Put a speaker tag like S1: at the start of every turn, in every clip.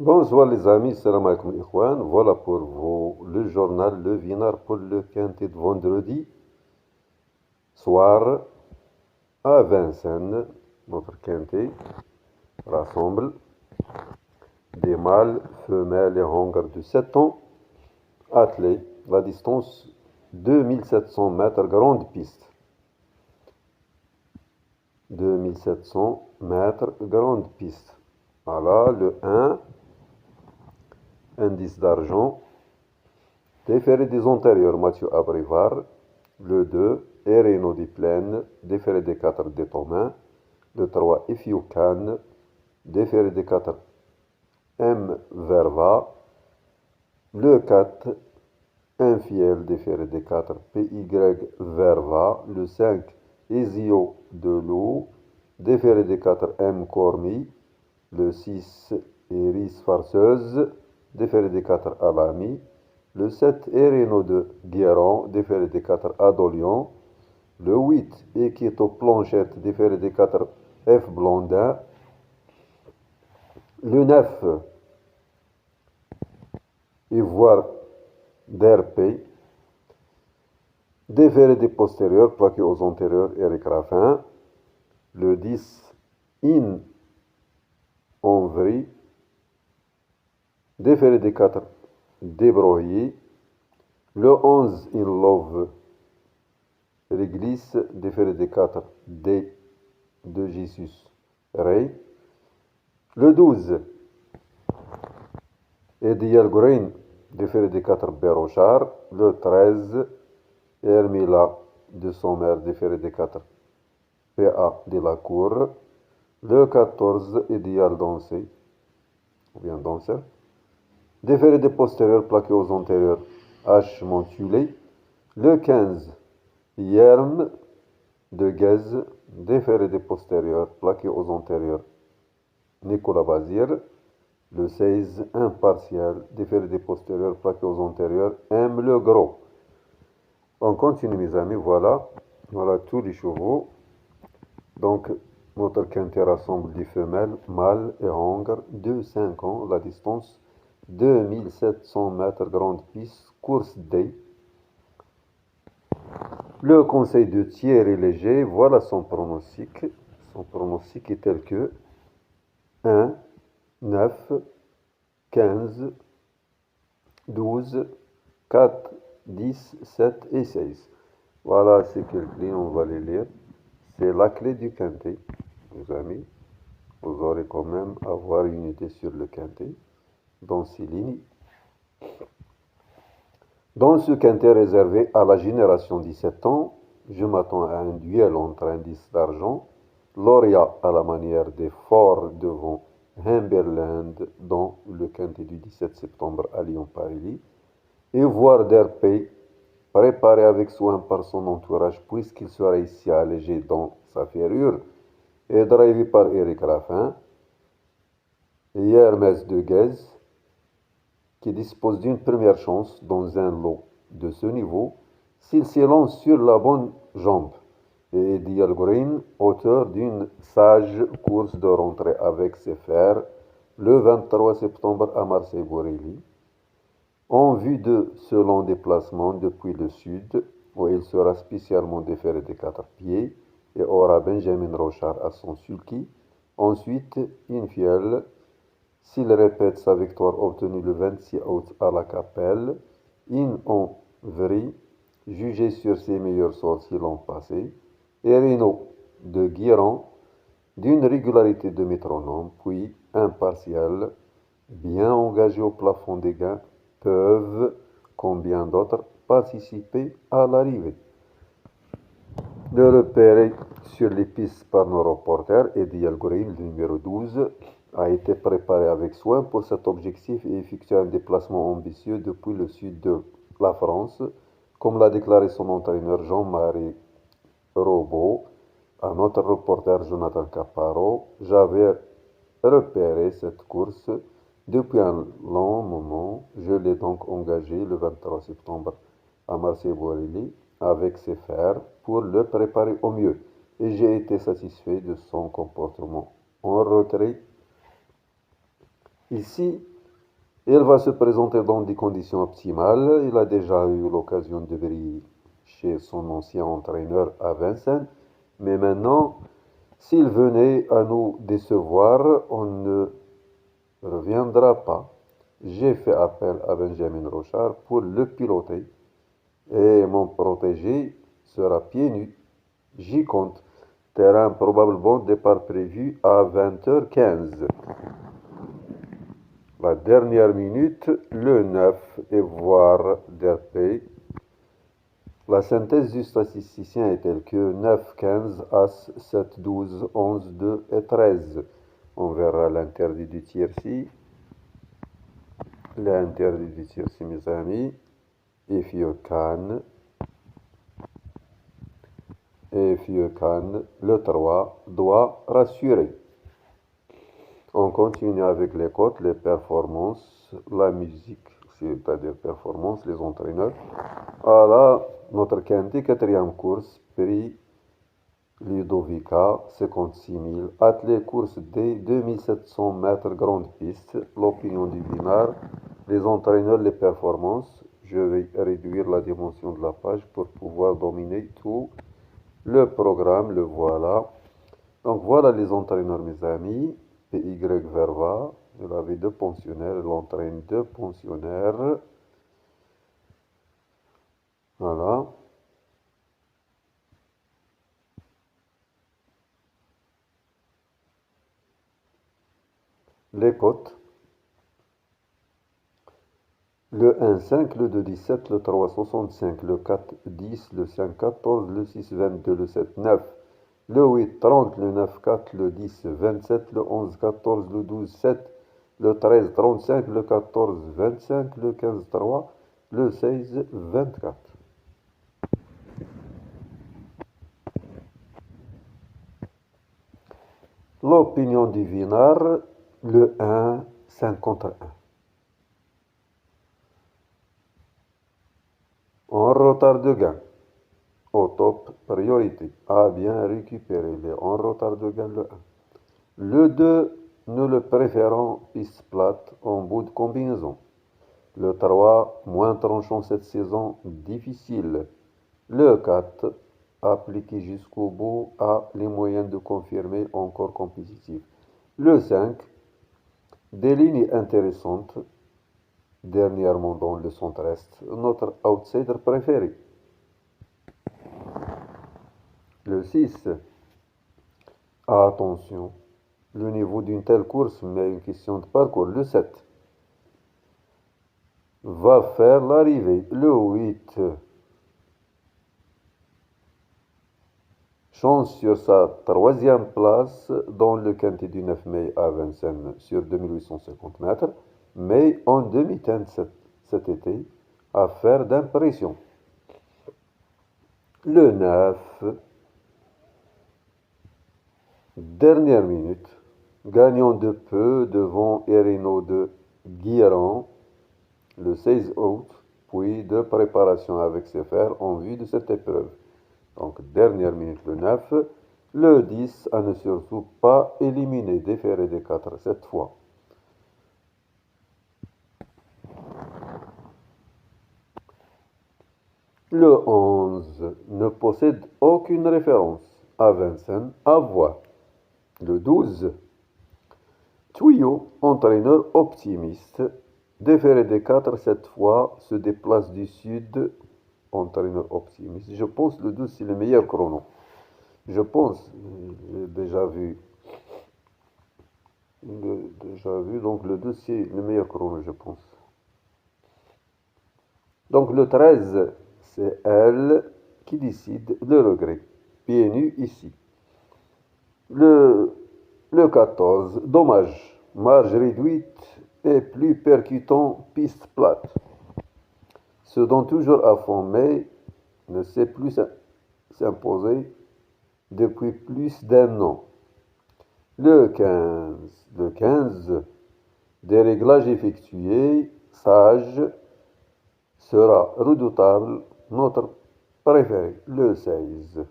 S1: Bonsoir les amis, salam alaikum ikhwan. Voilà pour vous le journal Le Vinard pour le quintet de vendredi soir à Vincennes. Notre quintet rassemble des mâles, femelles et hangars de 7 ans attelés. La distance 2700 mètres, grande piste. 2700 mètres, grande piste. Voilà le 1, indice d'argent. Déféré des antérieurs, Mathieu Abrivard. Le 2, Ereno des Plaines. Déféré des 4, Détomain. Le 3, Ifyoukan. Déféré des 4, M. Verva. Le 4, Infiel. Déféré des 4, PY Verva. Le 5, Ezio de Loup. Déféré des 4, M. Cormi. Le 6, Iris Farceuse. Déféré des 4, Alami. Le 7, Ereno de Guéron, déféré des 4, Adolion. Le 8, Equito Planchette, déféré des 4, F. Blondin. Le 9, Ivoire d'RP, déféré des postérieurs, plaqué aux antérieurs, Eric Raffin. Le 10, In Envry, déféré des 4, Débroyer. Le 11, In Love Réglisse, déféré des 4, D de Jesus Ray. Le 12, Ediel Green, déféré des 4, Bérochard. Le 13, Hermila de son mère, déféré des 4, PA de la Cour. Le 14, Edial Dansé, ou bien Danseur. Déféré des postérieurs, plaqué aux antérieurs, H. Montulé. Le 15, Yerm de Guez, déféré des postérieurs, plaqué aux antérieurs, Nicolas Bazir. Le 16, impartial, déféré des postérieurs, plaqué aux antérieurs, M. Le Gros. On continue mes amis, voilà tous les chevaux. Donc, notre quintet rassemble des femelles, mâles et hangars de 5 ans, la distance 2700 mètres, grande piste, course D. Le conseil de Thierry Léger, voilà son pronostic. Son pronostic est tel que 1, 9, 15, 12, 4, 10, 7 et 16. Voilà ces quelques lignes, on va les lire. C'est la clé du quintet, mes amis. Vous aurez quand même avoir une idée sur le quintet dans ces lignes. Dans ce quintet réservé à la génération 17 ans, je m'attends à un duel entre indices d'argent, Lauria à la manière des forts devant Humberland dans le quintet du 17 septembre à Lyon-Paris, et voir d'RP préparé avec soin par son entourage puisqu'il sera ici allégé dans sa ferrure et drivé par Eric Raffin, et Hermès de Guez, qui dispose d'une première chance dans un lot de ce niveau s'il s'élance sur la bonne jambe, et Eddie Green, auteur d'une sage course de rentrée avec ses fers le 23 septembre à Marseille-Borelli, en vue de ce long déplacement depuis le sud, où il sera spécialement déféré des 4 pieds et aura Benjamin Rochard à son sulky. Ensuite, Infiel, s'il répète sa victoire obtenue le 26 août à la Capelle, In Envry, jugé sur ses meilleures sorties l'an passé, et Reno de Guéron, d'une régularité de métronome, puis impartial, bien engagé au plafond des gains, peuvent, comme bien d'autres, participer à l'arrivée. Le repéré sur les pistes par nos reporters, Eddie Green, le numéro 12, a été préparé avec soin pour cet objectif et effectué un déplacement ambitieux depuis le sud de la France, comme l'a déclaré son entraîneur Jean-Marie Robot à notre reporter Jonathan Caparo. J'avais repéré cette course depuis un long moment. Je l'ai donc engagé le 23 septembre à Marseille-Borelli avec ses fers pour le préparer au mieux. Et j'ai été satisfait de son comportement en retrait. Ici, Il va se présenter dans des conditions optimales. Il a déjà eu l'occasion de briller chez son ancien entraîneur à Vincennes. Mais maintenant, s'il venait à nous décevoir, on ne reviendra pas. J'ai fait appel à Benjamin Rochard pour le piloter et mon protégé sera pieds nus. J'y compte. Terrain probablement départ prévu à 20h15. La dernière minute, le 9 et voir d'RP. La synthèse du statisticien est telle que 9, 15, As, 7, 12, 11, 2 et 13. On verra l'interdit du tiercy. L'interdit du tiercy, mes amis. If you can, le 3 doit rassurer. On continue avec les cotes, les performances, la musique, c'est-à-dire performance, les entraîneurs. Voilà, notre quatrième course, prix Ludovica, 56 000. Athlée course des 2700 mètres grande piste, l'opinion du binard, les entraîneurs, les performances. Je vais réduire la dimension de la page pour pouvoir dominer tout le programme, le voilà. Donc voilà les entraîneurs, mes amis. PY Verva, il avait deux pensionnaires, il entraîne deux pensionnaires. Voilà. Les cotes. Le 1, 5, le 2, 17, le 3, 65, le 4, 10, le 5, 14, le 6, 22, le 7, 9, le 8, 30, le 9, 4, le 10, 27, le 11, 14, le 12, 7, le 13, 35, le 14, 25, le 15, 3, le 16, 24. L'opinion du Vinard, le 1, 5 contre 1. En retard de gain. Au top, priorité. A bien récupérer les en retard de gain le 1. Le 2, nous le préférons piste plate en bout de combinaison. Le 3, moins tranchant cette saison, difficile. Le 4, appliqué jusqu'au bout, a les moyens de confirmer encore compétitif. Le 5, des lignes intéressantes, dernièrement dans le centre-est, notre outsider préféré. Le 6, attention, le niveau d'une telle course, mais une question de parcours. Le 7 va faire l'arrivée. Le 8, chance sur sa troisième place dans le quintet du 9 mai à Vincennes sur 2850 mètres, mais en demi-teinte cet été, affaire d'impression. Le 9, dernière minute, gagnant de peu devant Erino de Guiran, le 16 août, puis de préparation avec ses frères en vue de cette épreuve. Donc, dernière minute le 9. Le 10 à ne surtout pas éliminer, déférer des 4 cette fois. Le 11 ne possède aucune référence à Vincennes, à voir. Le 12, Tuyau, entraîneur optimiste, déféré des 4 cette fois, se déplace du sud, entraîneur optimiste. Je pense que le 12 c'est le meilleur chrono. Je pense, j'ai déjà vu, donc le 12 c'est le meilleur chrono, je pense. Donc le 13, c'est elle qui décide, le regret. Pieds nus ici. Le 14, dommage, marge réduite et plus percutant, piste plate. Ce dont toujours à fond, mais ne sait plus s'imposer depuis plus d'un an. Le 15, des réglages effectués, sage, sera redoutable, notre préféré. Le 16.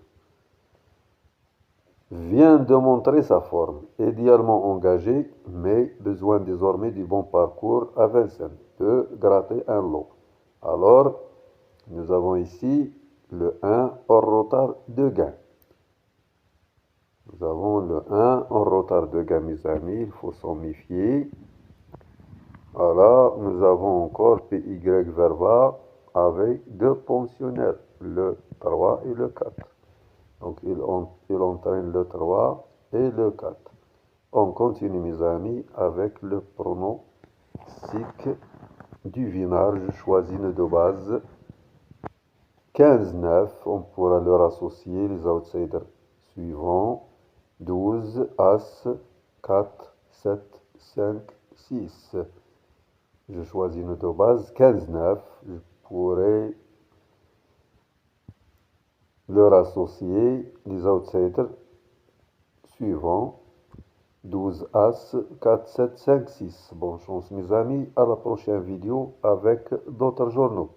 S1: vient de montrer sa forme, idéalement engagée, mais besoin désormais du bon parcours à Vincennes, peut gratter un lot. Alors, nous avons ici le 1 hors retard de gain. Nous avons le 1 hors retard de gain, mes amis, il faut s'en méfier. Voilà, nous avons encore PY verba avec deux pensionnaires, le 3 et le 4. Donc, il entraîne le 3 et le 4. On continue, mes amis, avec le pronostic du vinard. Je choisis une de base. 15-9, on pourra leur associer les outsiders suivants. 12, As, 4, 7, 5, 6. Je choisis une de base. 15-9, je pourrais leur associer les outsiders suivants. 12 As, 4, 7, 5, 6. Bonne chance mes amis, à la prochaine vidéo avec d'autres journaux.